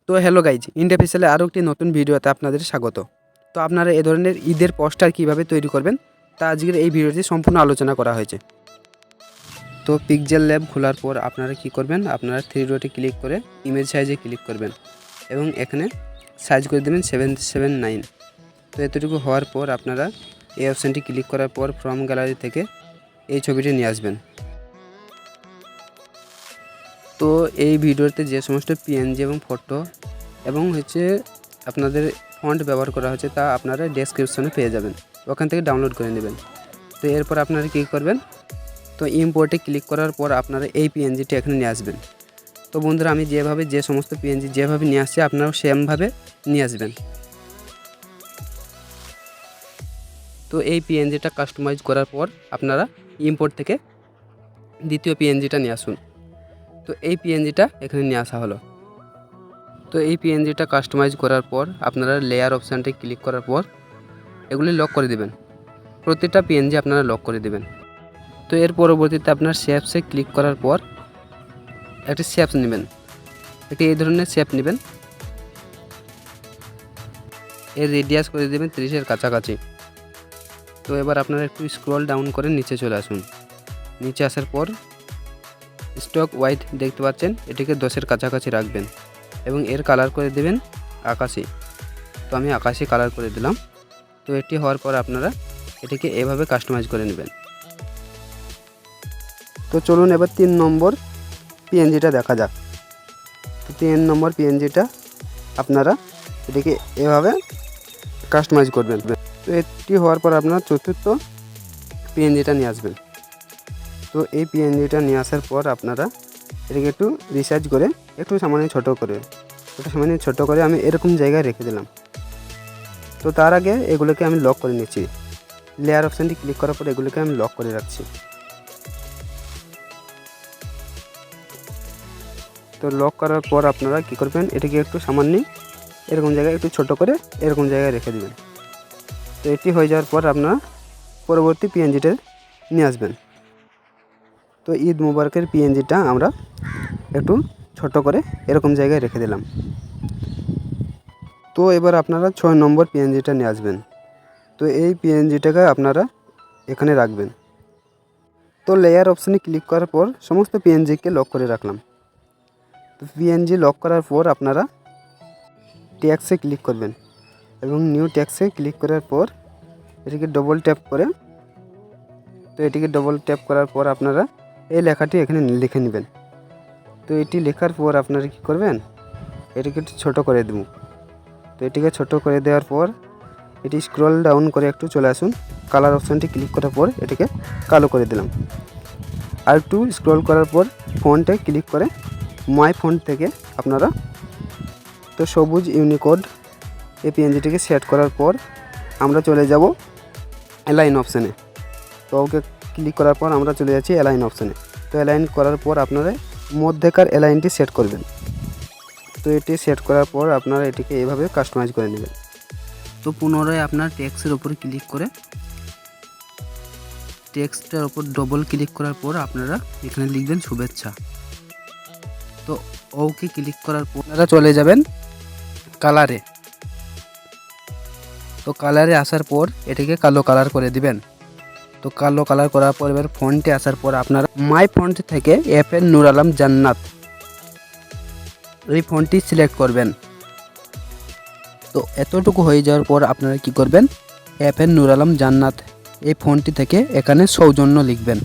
তো hello guys, ইন্টারফেসেলে আরও একটি নতুন ভিডিওতে আপনাদের স্বাগত। তো আপনারা এ ধরনের ঈদের পোস্টার কীভাবে তৈরি করবেন তা আজকের এই ভিডিওতে সম্পূর্ণ আলোচনা করা হয়েছে। তো পিক্সেল ল্যাব খোলার পর আপনারা কি করবেন, আপনারা 3 ডটে ক্লিক করে ইমেজ সাইজে ক্লিক করবেন এবং এখানে সাইজ করে দেবেন 779। তো এতটুকু হওয়ার পর আপনারা এই অপশানটি ক্লিক করার পর ফ্রম গ্যালারি থেকে এই ছবিটি নিয়ে আসবেন। তো এই ভিডিওতে যে সমস্ত পিএনজি এবং ফটো এবং আপনাদের ফন্ট ব্যবহার করা হচ্ছে তা আপনারা ডেসক্রিপশনে পেয়ে যাবেন, ওখান থেকে ডাউনলোড করে নেবেন। তো এরপর আপনারা কী করবেন, তো ইম্পোর্টে ক্লিক করার পর আপনারা এই পিএনজিটি এখানে নিয়ে আসবেন। তো বন্ধুরা, আমি যে সমস্ত পিএনজি যেভাবে নিয়ে আসছি আপনারাও সেমভাবে নিয়ে আসবেন। তো এই পিএনজিটা কাস্টমাইজ করার পর আপনারা ইম্পোর্ট থেকে দ্বিতীয় পিএনজিটা নিয়ে আসুন। তো এই পিএনজিটা এখানে নিয়ে আসা হলো। তো এই পিএনজিটা কাস্টমাইজ করার পর আপনারা লেয়ার অপশানটি ক্লিক করার পর এগুলি লক করে দেবেন। প্রতিটা পিএনজি আপনারা লক করে দেবেন। তো এর পরবর্তীতে আপনার শেপসে ক্লিক করার পর একটি শেপস নেবেন, একটি এই ধরনের শেপ নেবেন। এর রেডিয়াস করে দেবেন 30-এর কাছাকাছি। তো এবার আপনারা একটু স্ক্রল ডাউন করে নিচে চলে আসুন। নিচে আসার পর স্টক হোয়াইট দেখতে পাচ্ছেন, এটিকে 10-এর কাছাকাছি রাখবেন এবং এর কালার করে দেবেন আকাশি। তো আমি আকাশি কালার করে দিলাম। তো এটি হওয়ার পর আপনারা এটিকে এভাবে কাস্টমাইজ করে নেবেন। তো চলুন এবার 3 নম্বর পিএনজিটা দেখা যাক। তো 3 নম্বর পিএনজিটা আপনারা এটিকে এভাবে কাস্টমাইজ করবেন। তো এটি হওয়ার পর আপনারা চতুর্থ পিএনজিটা নিয়ে আসবেন। তো এই পিএনজিটা নিয়ে আসার পর আপনারা এটাকে একটু রিসার্চ করে একটু সামান্য ছোটো করে আমি এরকম জায়গায় রেখে দিলাম। তো তার আগে এগুলোকে আমি লক করে নিচ্ছি। লেয়ার অপশানটি ক্লিক করার পর এগুলোকে আমি লক করে রাখছি। তো লক করার পর আপনারা কী করবেন, এটাকে একটু সামান্য এরকম জায়গায় একটু ছোট করে এরকম জায়গায় রেখে দেবেন। তো এটি হয়ে যাওয়ার পর আপনারা পরবর্তী পিএনজিটা নিয়ে আসবেন। তো ঈদ মুবারকের পিএনজিটা আমরা একটু ছোট করে এরকম জায়গায় রেখে দিলাম। তো এবার আপনারা 6 নম্বর পিএনজিটা নিয়ে আসবেন। তো এই পিএনজিটাকে আপনারা এখানে রাখবেন। তো লেয়ার অপশানে ক্লিক করার পর সমস্ত পিএনজিকে লক করে রাখলাম। তো পিএনজি লক করার পর আপনারা ট্যাক্সে ক্লিক করবেন এবং নিউ ট্যাক্সে ক্লিক করার পর এটিকে ডবল ট্যাপ করার পর আপনারা এই লেখাটি এখানে লিখে নেবেন। তো এটি লেখার পর আপনারা কী করবেন, এটিকে একটু ছোটো করে দেব। তো এটিকে ছোটো করে দেওয়ার পর এটি স্ক্রল ডাউন করে একটু চলে আসুন। কালার অপশানটি ক্লিক করার পর এটিকে কালো করে দিলাম। আর একটু স্ক্রল করার পর ফন্টে ক্লিক করে মাই ফন্ট থেকে আপনারা তো সবুজ ইউনিকোড এই পিএনজিটিকে সেট করার পর আমরা চলে যাব অ্যালাইন অপশানে। তো ওকে ক্লিক করার পর আমরা চলে যাচ্ছি অ্যালাইন অপশানে। তো অ্যালাইন করার পর আপনারা মধ্যেকার অ্যালাইনটি সেট করবেন। তো এটি সেট করার পর আপনারা এটিকে এভাবে কাস্টমাইজ করে নেবেন। তো পুনরায় আপনার টেক্সটের উপর ক্লিক করে টেক্সটের উপর ডবল ক্লিক করার পর আপনারা এখানে লিখবেন শুভেচ্ছা। তো ওকে ক্লিক করার পর আপনারা চলে যাবেন কালারে। তো কালারে আসার পর এটিকে কালো কালার করে দিবেন। তো কালো কালার করার পর এবার ফন্টে আসার পর আপনারা মাই ফন্ট থেকে FN নূর আলম জান্নাত এই ফন্টটি সিলেক্ট করবেন। তো এতটুকু হয়ে যাওয়ার পর আপনারা কি করবেন, FN নূর আলম জান্নাত এই ফন্টটি থেকে এখানে সৌজন্য লিখবেন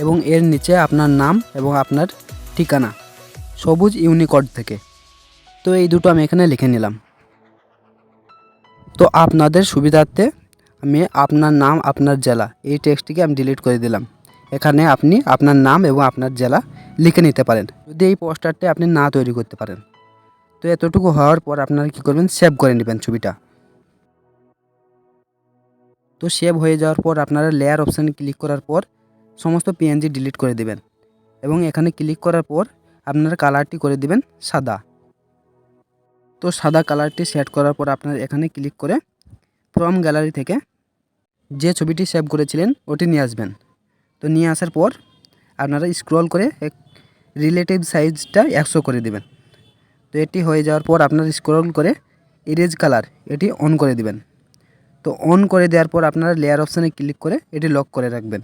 এবং এর নিচে আপনার নাম এবং আপনার ঠিকানা সবুজ ইউনিকোড থেকে। তো এই দুটো আমি এখানে লিখে নিলাম। তো আপনাদের সুবিধার্থে আমি আপনার নাম আপনার জেলা এই টেক্সটটিকে আমি ডিলিট করে দিলাম। এখানে আপনি আপনার নাম এবং আপনার জেলা লিখে নিতে পারেন যদি এই পোস্টারটি আপনি না তৈরি করতে পারেন। তো এতটুকু হওয়ার পর আপনারা কী করবেন, সেভ করে নেবেন ছবিটা। তো সেভ হয়ে যাওয়ার পর আপনারা লেয়ার অপশানে ক্লিক করার পর সমস্ত পিএনজি ডিলিট করে দেবেন এবং এখানে ক্লিক করার পর আপনারা কালারটি করে দিবেন সাদা। তো সাদা কালারটি সেট করার পর আপনারা এখানে ক্লিক করে ফ্রম গ্যালারি থেকে যে ছবিটি সেভ করেছিলেন ওটি নিয়ে আসবেন। তো নিয়ে আসার পর আপনারা স্ক্রল করে রিলেটিভ সাইজটা 100 করে দেবেন। তো এটি হয়ে যাওয়ার পর আপনারা স্ক্রল করে ইরেজ কালার এটি অন করে দিবেন। তো অন করে দেওয়ার পর আপনারা লেয়ার অপশানে ক্লিক করে এটি লক করে রাখবেন।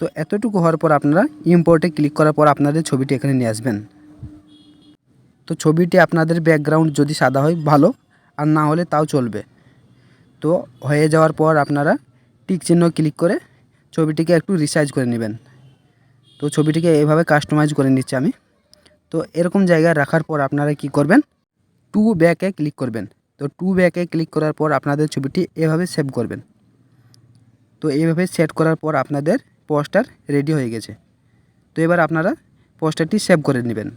তো এতটুকু হওয়ার পর আপনারা ইম্পোর্টে ক্লিক করার পর আপনাদের ছবিটি এখানে নিয়ে আসবেন। তো ছবিটি আপনাদের ব্যাকগ্রাউন্ড যদি সাদা হয় ভালো, আর না হলে তাও চলবে। তো হয়ে যাওয়ার পর আপনারা টিক চিহ্ন ক্লিক করে ছবিটিকে একটু রিসাইজ করে নেবেন। তো ছবিটিকে এভাবে কাস্টমাইজ করে নিচ্ছি আমি। তো এরকম জায়গায় রাখার পর আপনারা কি করবেন, টু ব্যাকে ক্লিক করবেন। তো টু ব্যাকে ক্লিক করার পর আপনাদের ছবিটি এভাবে সেভ করবেন। তো এইভাবে সেট করার পর আপনাদের পোস্টার রেডি হয়ে গেছে। তো এবার আপনারা পোস্টারটি সেভ করে নেবেন।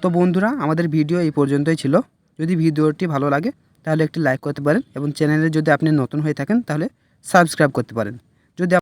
তো বন্ধুরা, আমাদের ভিডিও এই পর্যন্তই ছিল। যদি ভিডিওটি ভালো লাগে তাহলে একটি লাইক করতে পারেন এবং চ্যানেলে যদি আপনি নতুন হয়ে থাকেন তাহলে সাবস্ক্রাইব করতে পারেন। যদি